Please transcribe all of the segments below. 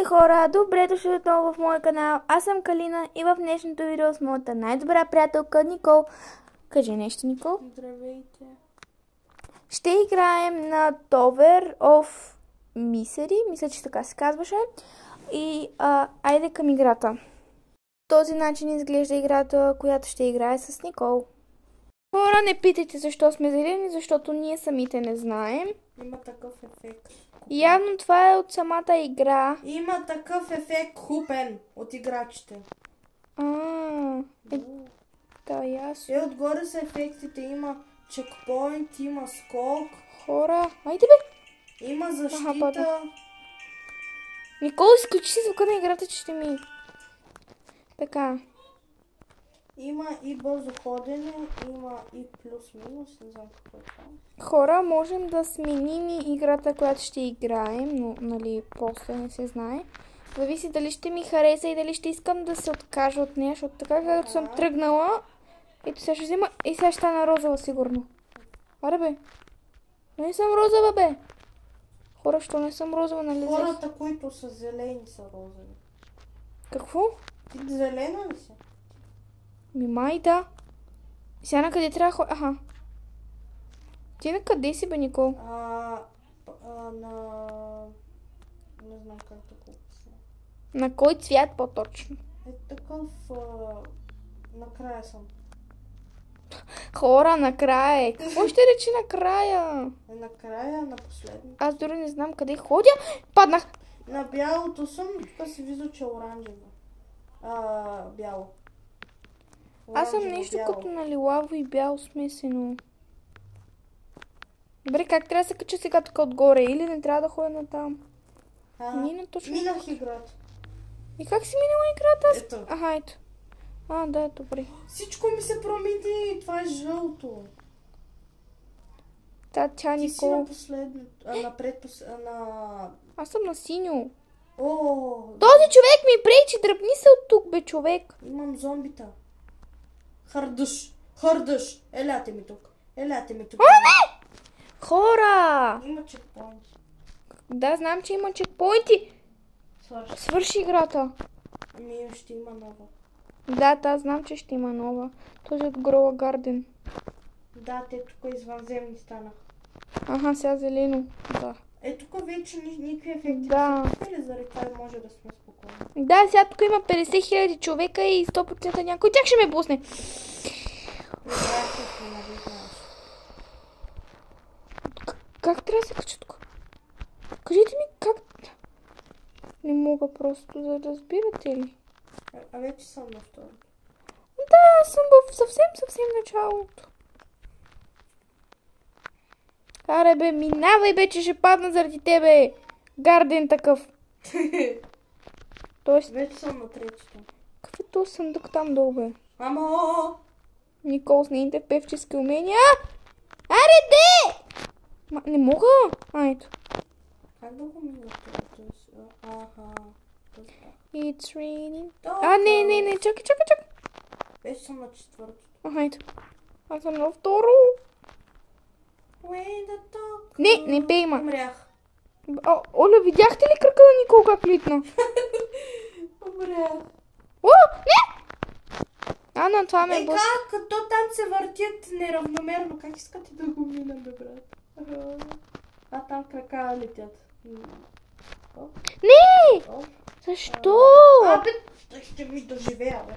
Хора, добре дошли отново в моя канал. Аз съм Калина и в днешното видео с моята най-добра приятелка Никол. Кажи нещо, Никол. Здравейте. Ще играем на Tower of Misery, мисля, че така се казваше. И айде към играта. Този начин изглежда играта, която ще играе с Никол. Хора, не питайте защо сме зелени, защото ние самите не знаем. Има такъв ефект. Явно това е от самата игра. Има такъв ефект купен от играчите. Да, ясно. И отгоре са ефектите. Има чекпоинт, има скок. Хора, айде бе! Има защита. Никол, изключи си звука на играта, че ще ми... Така. Има и бързо ходене, има и плюс-минус, не знам какво е това. Хора, можем да сменим и играта, която ще играем, но нали после не се знае. Зависи дали ще ми хареса и дали ще искам да се откажа от нея, защото така както съм тръгнала, ето сега ще взема и сега ще стана розова сигурно. Аре бе, не съм розова бе. Хора, що не съм розова, нали? Хората, които са зелени, са розови. Какво? Ти зелена ли си? Май да. Сега на къде трябва да ходя? Аха. Ти на къде си бе, Никол? Не знам как да го обясня. На кой цвят по-точно? Е такъв... Накрая съм. Хора, накрая е. Какво ще речи накрая? Накрая, на последно. Аз дори не знам къде ходя. Паднах. На бялото съм, тук си вижда, че е оранжево. Бяло. Аз съм нещо бяло. като на лилаво и бяло смесено. Добре, как трябва да се кача сега тук отгоре? Или не трябва да ходя натам? Минах играта. И как си минала играта? Ето. Аха, ето. Да, добре. Всичко ми се промени. Това е жълто. Тя Ти си Никол. на последното. Аз съм на синьо. Този човек ми пречи, дръпни се от тук, бе, човек. Имам зомбита. Хърдъш. Еляте ми тук. Не! Хора! Има чекпоинт. Да, знам, че има чекпоинти. Свърши играта. Ще има нова. Да, знам, че ще има нова. Този от Грола Гарден. Да, те тук извънземни станах. Аха, сега зелено. Да. Тук вече никакви ефекти. Да. Или заради това може да сме спокойни. Да, сега тук има 50 000 човека и 100% някой тях ще ме блъсне. Как трябва да се кача тук? Кажете ми как... Не мога просто да разбирате ли? Вече съм на второто. Да, съм в съвсем началото. Аре бе, минавай бе, че ще падна заради тебе. Гарден такъв. Тоест... Вече съм на третото. Какъв е този съндък там долу бе? Мамо! Никол с нейните певчески умения. Аре де! Не мога. Ето. Как да го мина това? Аха. It's raining. Не, чакай. Вече съм на четвъртото. Ето. Аз съм на второ. Не пей, ма. Умрях. Оля, видяхте ли кръка на Никол как литна? Умрях. Не! На това ме как? Като там се въртят неравномерно. Как искате да го мина, бе, брат? Там крака летят. Не! Защо? Ще ми доживея, бе.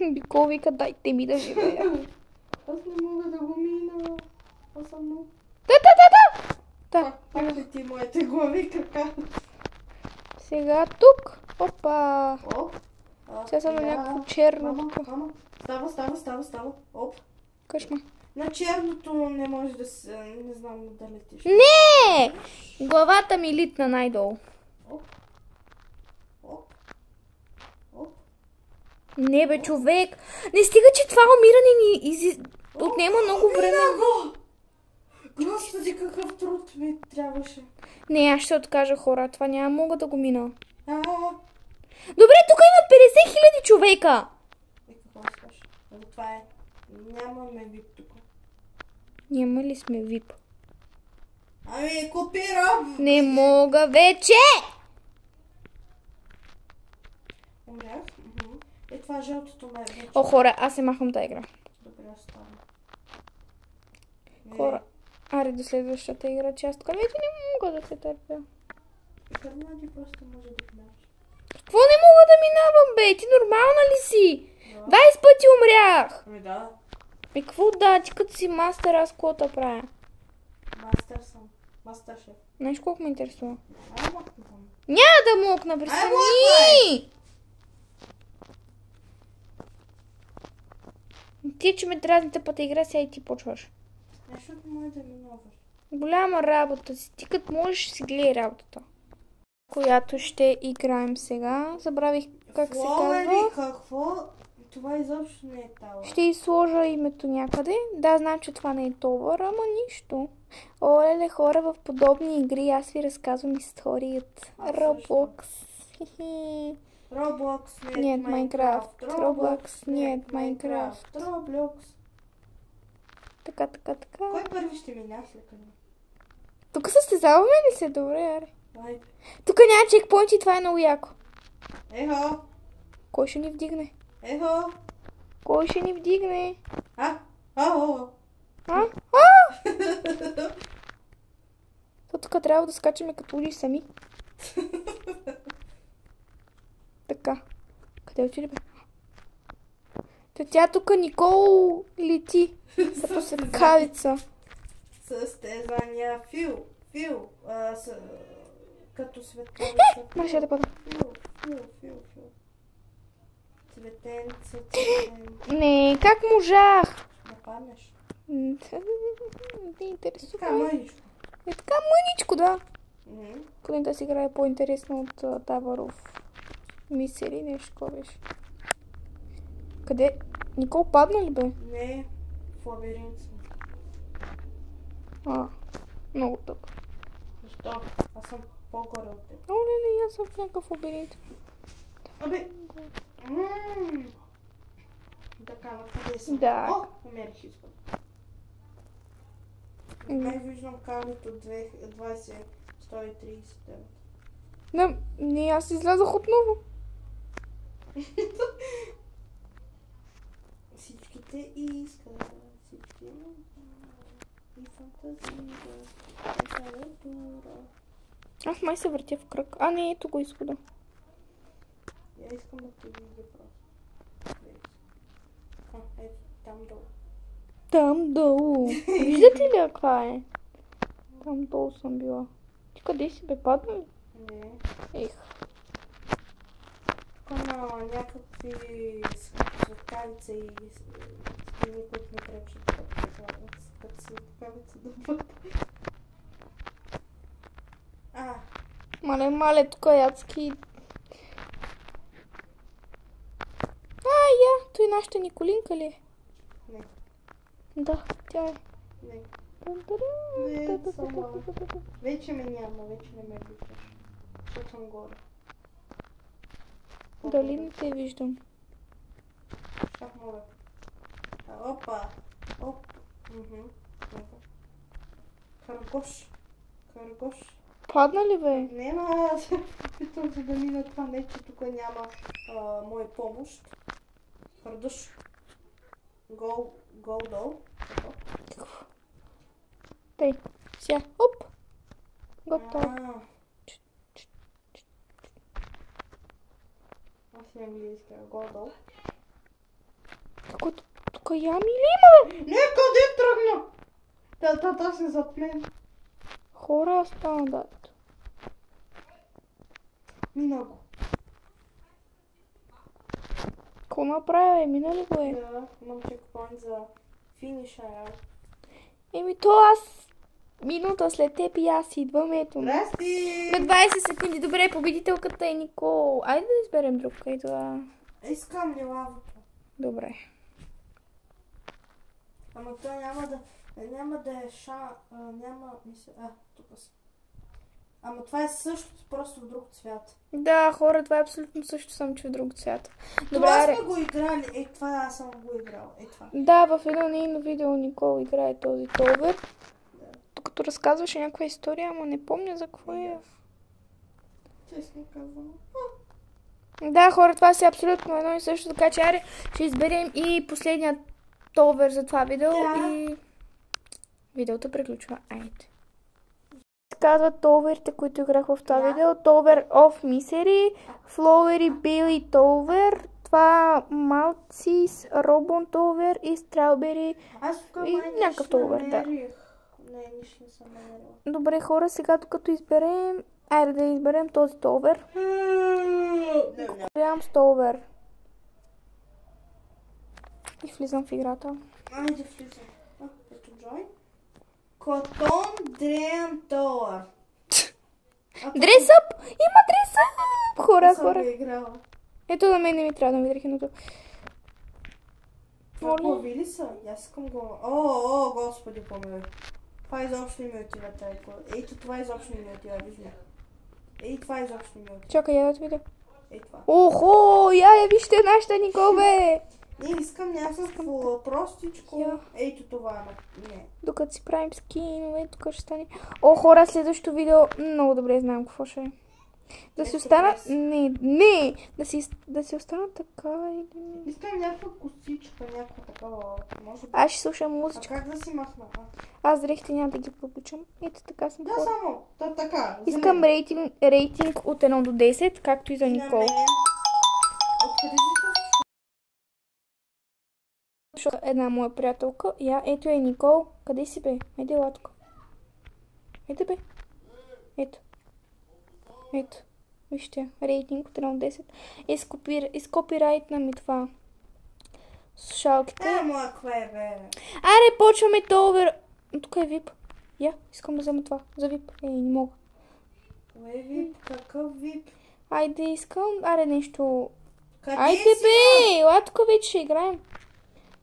Никол вика, дайте ми да живея. Аз не мога да го мина. Аз съм много... Да. Пак лети моите глави крака. Сега тук. Опа. Сега съм на някакво черно. Мама, става. Къшма. На черното не може да се... Не знам да летиш. Не! Главата ми литна най-долу. Не бе, човек. Не стига, че това умиране ни отнема много време. Господи, какъв труд ми трябваше. Не, аз ще откажа, хора. Това няма мога да го мина. Добре, тук има 50 000 човека. Какво искаш? Това е. Нямаме вип тук. Няма ли сме вип? Копирам. Не мога вече. Умрях. И това жълтото ме вече. О, хора, аз се махам тази игра. Добре, остава. Хора, аре до следващата игра, че аз тук вече не мога да се търпя. И Кармади просто може да минаш. Какво не мога да минавам, бе? Ти нормална ли си? 20 пъти умрях! Ами да. И какво да, ти като си мастер, аз какво да правя? Мастер съм. Мастер шеф. Знаеш колко ме интересува? Ай, мокна там. Няма да мокна, престани! Ти, че ме дразните пъти игра, сега и ти почваш. Защото може да минуваш. Голяма работа си. Ти като можеш си гледай работата. Която ще играем сега. Забравих как се казва. Какво? Това изобщо не е тала. Ще изложа името някъде. Да, знам, че това не е товар, ама нищо. Оле, хора, в подобни игри аз ви разказвам истории от Roblox. Roblox, Нет, Майнкрафт. Roblox, нет, Майнкрафт. Roblox. Така. Кой първи ще минаш ли къде? Тук състезаваме ли се? Добре, аре. Айде. Тук няма чекпоинт и това е много яко. Ехо! Кой ще ни вдигне? Ехо! Кой ще ни вдигне? То тук трябва да скачаме като ули сами. Така. Къде отиде бе? Тя тук Никол лети. Като светкавица. Състезания фил. Като светкавица. Може да пада. Фил. Цветен. Не, как можах? Да паднеш. Не интересува. Така мъничко. Е така мъничко, да. Поне да си играе по-интересно от Tower of Misery, нещо такова беше. Къде? Никол падна ли бе? Не, в лабиринт съм. Много тъп. Защо? Аз съм по-горе от теб. Оле, аз съм в някакъв лабиринт. Абе. Така, на къде съм? Да. О, намерих изход. Не виждам кабелето 20-139. Не, аз излязах отново. Всичките искат, всички и фантазира, литература. Аз май се въртя в кръг. Не, ето го изхода. Я искам да те видя просто. Ето, там долу. Там долу. Виждате ли каква е? Там долу съм била. Ти къде си бе, падна ли? Не. Ех. Някакви светкавица и стени, които не трябваше да като светкавица да бъдат. Мале, тук е ядски. Той нашата Николинка ли е? Не. Да, тя е. Не. Само. Вече ме няма, вече не ме виждаш. Защото съм горе. Дали не те виждам? Щах мога. Опа. Каргош. Падна ли бе? Не, аз питам се да мина това, не че тук няма моя помощ. Кардуш. Голдол. Тъй, сега, оп. Готово. Аз си английски, голдол. Тук ями ли има бе? Не, къде тръгна? Та се заплен. Хора стана да. Мина го. Какво направя? Мина ли го е? Да, имам чекпоинт за финиша. То аз минута след теб и аз идвам, ето. Здрасти! На 20 секунди. Добре, победителката е Никол. Айде да изберем друг. Ето. Искам ли лавата? Добре. Ама той няма да е тук съм. Ама това е същото, просто в друг цвят. Да, хора, това е абсолютно също, само че в друг цвят. Това сме го играли. Това аз съм го играл. Това. Да, в едно нейно видео Никол играе този Толбер. Да. Като разказваше някаква история, ама не помня за какво е. Честно казвам. Да, хора, това си абсолютно едно и също, така че аре, ще изберем и последният товер за това видео и видеото приключва. Айде. Казват товерите, които играх в това видео. Товер of Misery, Flowery Billy Tover, това Малцис, Робон Товер и Strawberry и някакъв товер, да. Не, нищо не съм намерила. Добре, хора, сега докато изберем, айде да изберем този товер. Голям товер. И влизам в играта. Айде влизам. Ето Джой. Котон Дреям Товър. Дресъп! Има дресъп! Хора. Играла. Ето на мен не ми трябва да ми видя киното. Глави ли са? Аз искам глава. О, господи помилуй. Това изобщо не ми отива тази глава. Ето това изобщо не ми отива, виждаме. Ей, това изобщо не ми отива. Чакай, я да те видя. Ей това. Охо, вижте нашата Никол, бе! Не, искам някакво простичко. Ето това, не. Докато си правим скинове, тук ще стане. О, хора, следващото видео много добре знам какво ще е. Да си остана... Не! Да си остана така или не. Искам някаква косичка, някаква такава. Може би. Аз ще слушам музичка. А как да си махна? Аз дрехите няма да ги публичам. Ето така съм Да, хора. само. Така. Искам рейтинг от 1 до 10, както и за Никол. Откъде си това? Защото една моя приятелка. Ето е Никол. Къде си, бе? Айде, латко. Ето, бе. Ето. Вижте, рейтинг от 1 до 10. Изкопирайтна ми това. Слушалките. Моя кое, бе. Аре, почваме товер. Тук е вип. Искам да взема това. За вип. Не мога. Кое вип? Какъв вип? Айде, искам. Аре, нещо. Къде Айде, си, бе! Латко, вече ще играем.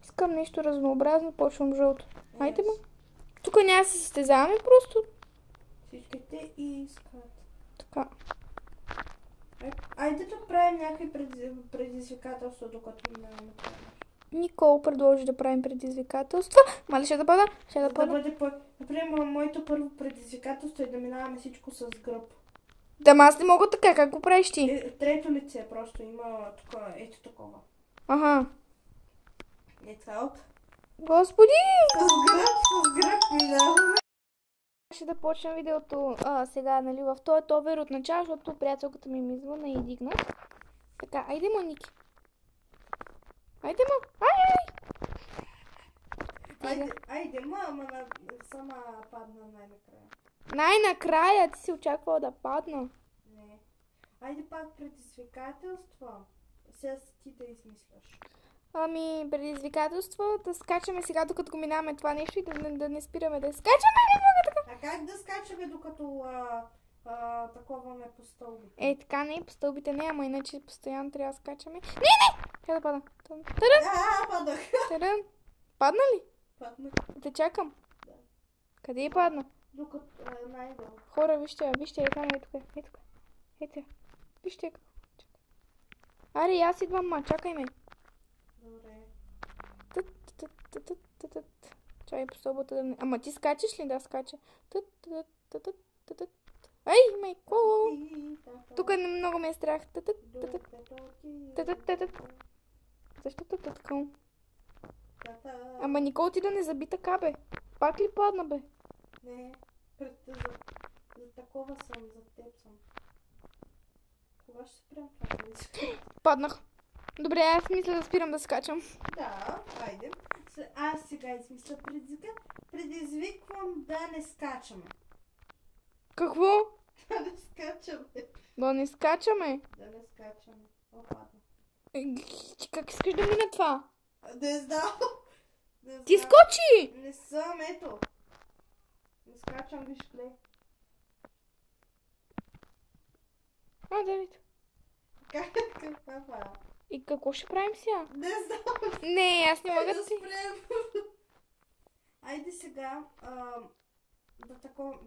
Искам нещо разнообразно. Почвам жълто. Айде, бе. Тук няма да се състезаваме, просто. Всичките искат. Така. Айде да правим някакви предизвикателства, докато не направим. Никол предложи да правим предизвикателства. Мали ще да пада? Да бъде например, моето първо предизвикателство е да минаваме всичко с гръб. Да, аз не мога така. Как го правиш ти? Трето лице просто има тук, ето такова. Аха. Ето. Господи! С гръб минаваме. Ще да почнем видеото сега, нали, в този товер от начало, защото приятелката ми звъна и дигна. Така, айде, Ники. Айде, Айде, ама сама падна най-накрая. Най-накрая ти си очаквала да падна. Не. Айде пак предизвикателства. Сега ти да измисляш. Предизвикателство да скачаме сега, докато го минаваме това нещо и да не спираме да скачаме. Не мога така. А как да скачаме, докато таковаме по стълбите? Така не, по стълбите не, ама иначе постоянно трябва да скачаме. Не! Трябва да пада. Падах. Падна ли? Паднах. Да чакам. Да. Къде е падна? Докато най-долу. Хора, вижте, там е тук. Ето. Вижте какво. Аре, аз идвам, чакай ме. Добре. Чай по стълбата да не... Ама ти скачаш ли? Да, скача. Ай, майко! Тук много ме е страх. Защо така? Ама Никол, ти да не заби така, бе. Пак ли падна, бе? Не, за такова съм, за теб съм. Кога ще спрям това? Паднах. Добре, аз мисля да спирам да скачам. Да, айде. Аз сега измисля предизвиквам да не скачаме. Какво? Да не скачаме. Да не скачаме? Да не скачаме. Опадна. Как искаш да мина това? Не знам. Ти скочи! Не съм, ето. Не скачам, виж клей. Давид. Каква? И какво ще правим сега? Не знам. Не, аз не мога да си. Айде сега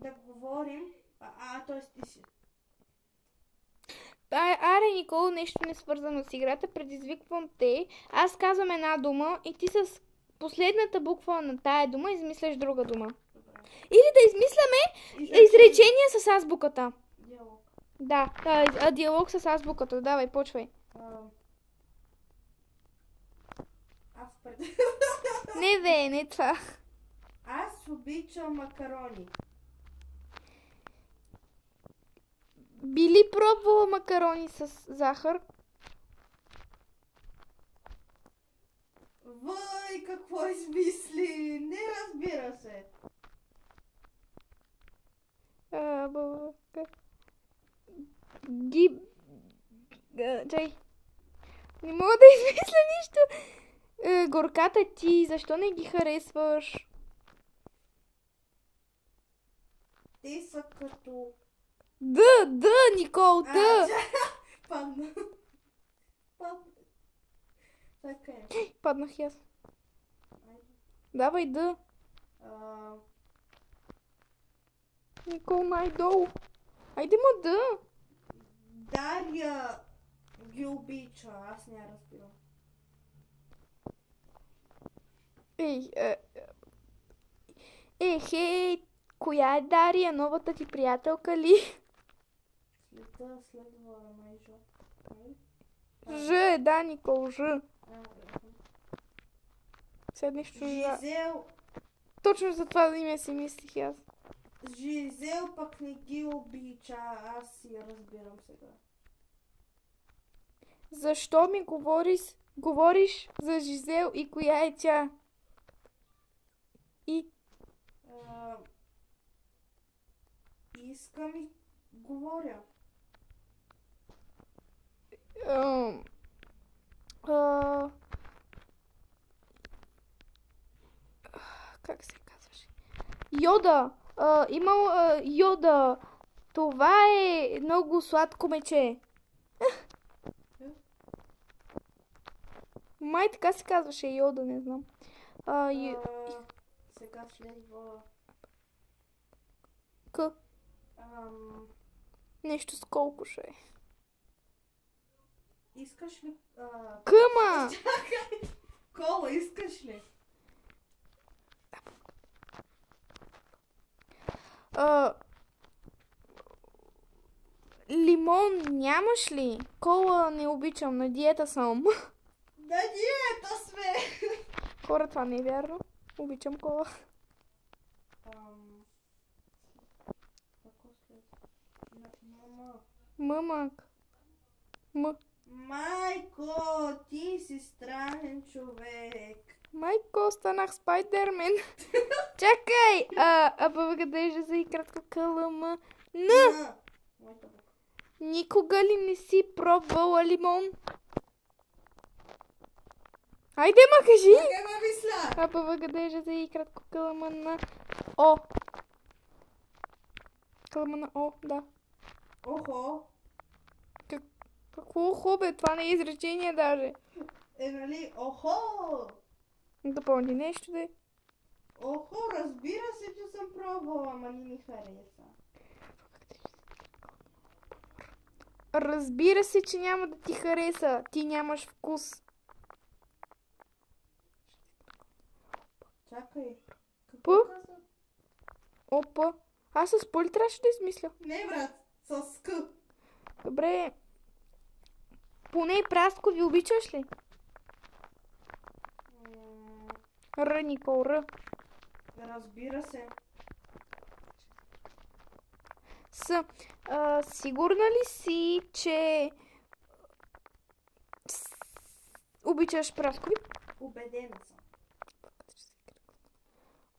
да говорим. Т.е. ти си. Аре, Никол, нещо не свързано с играта. Предизвиквам те. Аз казвам една дума и ти с последната буква на тая дума измисляш друга дума. Добре. Или да измисляме изречение с азбуката. Диалог. Да, диалог с азбуката. Давай, почвай. Аз Не бе, не това. Аз обичам макарони. Би ли пробвала макарони с захар? Въй, какво измисли? Не разбира се. Чай. Не мога да измисля нищо. Горката ти, защо не ги харесваш? Те са като... Да, Никол, да. Падна. Така е. Паднах и аз. Айде. Давай да. Никол, най-долу. Айде ма да. Дария ги обича, аз не разбирам. Хей, коя е Дария? Новата ти приятелка ли? Следва майжо. Ж, да, Никол, Ж. Сега нещо Жизел. Точно за това име си мислих аз. Жизел пък не ги обича, аз си разбирам сега. Защо ми говориш за Жизел и коя е тя? Искам и говоря. Как се казваше? Йода! Имал Йода. Това е много сладко мече. Май така се казваше Йода, не знам. Сега следва... Нещо с колко ще е. Искаш ли... Къма! Чакай! Кола, искаш ли? Лимон нямаш ли? Кола не обичам, на диета съм. На диета сме! Хора, това не е вярно. Обичам кола. Какво след? Мъмък. Майко, ти си странен човек. Майко, станах Спайдермен. Чакай! Бъгадежа за и кратко кълъма. Никога ли не си пробвала лимон? Айде, ма кажи! Чакай, ма мисля! Бъгадежа за и кратко кълъма на О. Кълъма на О, да. Охо. Какво охо, бе? Това не е изречение даже. Нали? Охо! Допълни нещо, де. Охо, разбира се, че съм пробвала, ама не ми хареса. Разбира се, че няма да ти хареса. Ти нямаш вкус. Чакай. П? Опа. Аз с П ли трябваше да измисля? Не, брат, с К. Добре. Поне и праскови обичаш ли? Р, Никол, Р. Разбира се. С. Сигурна ли си, че обичаш праскови? Убедена съм.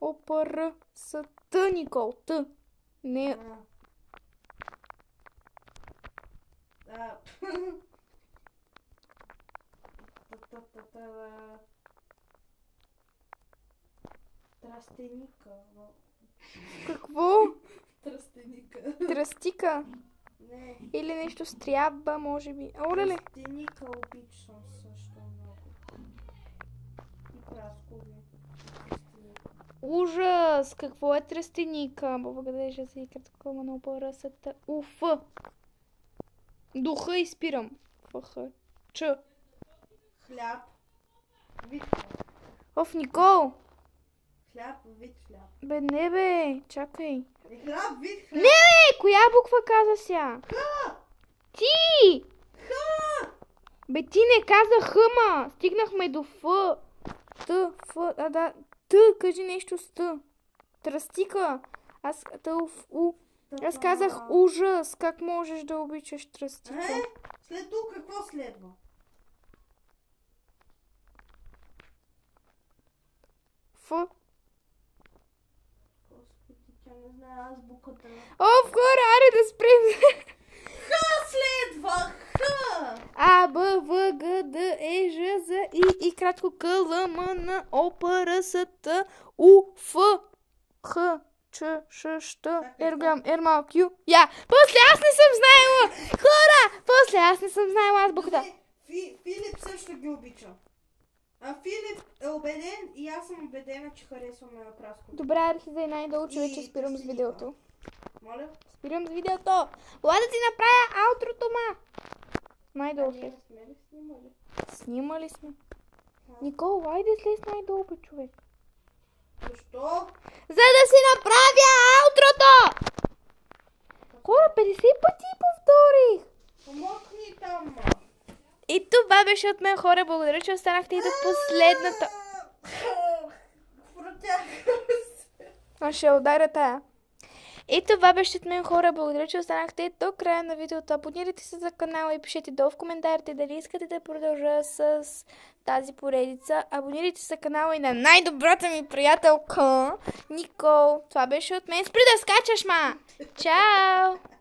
Опа, Р, С, Т, Никол, Т. Не. Тръстеника. Какво? Тръстеника. Тръстика? Не. Или нещо с трябва, може би. Оле-ле. Тръстеника обичам също много. И праскови. Ужас! Какво е тръстеника? Благодаря за и кратко на опарасата. Уф! Духа изпирам. ФХ. Ч. Хляб. Вид хляб. Оф, Никол! Хляб, вид хляб. Бе, не бе, чакай. Хляб, вид хляб. Не бе, коя буква каза ся? Х! Ти! Х! Бе, ти не каза хъма. Стигнахме до Ф. Т, Ф, да. Т, кажи нещо с Т. Тръстика. Аз казах ужас. Как можеш да обичаш тръстика? След тук какво следва? Ф. Господи, тя не знае азбуката. О, хора, аре да спрем. Х следва! Х! А, Б, В, Г, Д, Е, Ж, З, И, кратко К, Л, М, Н, О, П, Р, С, Т, У, Ф, Х, Ч, Ш, Щ, Р, голям, Р, малък, Ю, Я. После аз не съм знаела! Хора! После аз не съм знаела азбуката. Филип също ги обича. Филип е убеден и аз съм убедена, че харесваме Праско. Добре, аре за най-долу, човече, спирам с видеото. Моля? Спирам с видеото. Ела да ти направя аутрото, ма. Най-долу слез. Снимали сме. Никол, айде слез най-долу, бе, човек. Защо? За да си направя аутрото! Хора, 50 пъти повторих. Помогни там, ма. И това беше от мен, хора. Благодаря, че останахте и до последната. А ще ударя тая. И това беше от мен, хора. Благодаря, че останахте до края на видеото. Абонирайте се за канала и пишете долу в коментарите дали искате да продължа с тази поредица. Абонирайте се за канала и на най-добрата ми приятелка Никол. Това беше от мен. Спри да скачаш, ма! Чао!